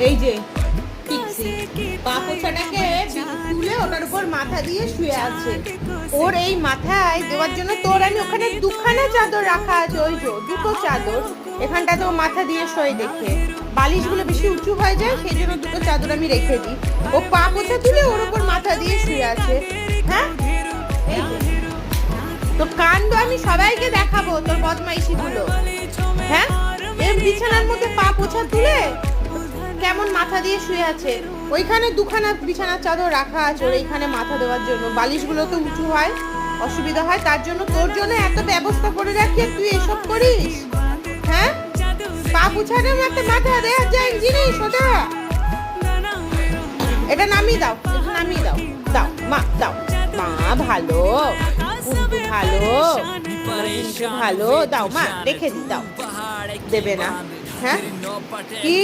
এই যে পিক্সি পা পোছাটাকে তুলে ওটার উপর মাথা দিয়ে শুয়ে আছে। ওর এই মাথায় দেওয়ার জন্য তোর আমি ওখানে দুখানা চাদর রাখা আছে, ওই যে দুটো চাদর এখানটাতে ও মাথা দিয়ে শোয় দেখে। বালিশগুলো বেশি উঁচু হয়ে যায় সেই জন্য দুটো চাদর আমি রেখে দিই। ও পা পোছা তুলে ওর উপর মাথা দিয়ে শুয়ে আছে। হ্যাঁ, এই যে তো কাণ্ড আমি সবাইকে দেখাবো তোর বদমাইশি গুলো। হ্যাঁ, এর বিছানার মধ্যে পা পোছা তুলে কেমন মাথা দিয়ে শুয়ে আছে। ওইখানে দুখানা বিছানার চাদর রাখা আছে ওর এইখানে মাথা দেওয়ার জন্য। বালিশগুলো তো উঁচু হয়, অসুবিধা হয়, তার জন্য তোর জন্য এত ব্যবস্থা করে রাখি তুই এসব করিস। হ্যাঁ, পা পোছানোর মধ্যে মাথা দেওয়ার যায় জিনিস ওটা। এটা নামিয়ে দাও, এটা নামিয়ে দাও, দাও মা দাও। মা ভালো, কুন্টু ভালো, ভালো, দাও মা রেখে দি, দাও। দেবে না? হ্যাঁ, কি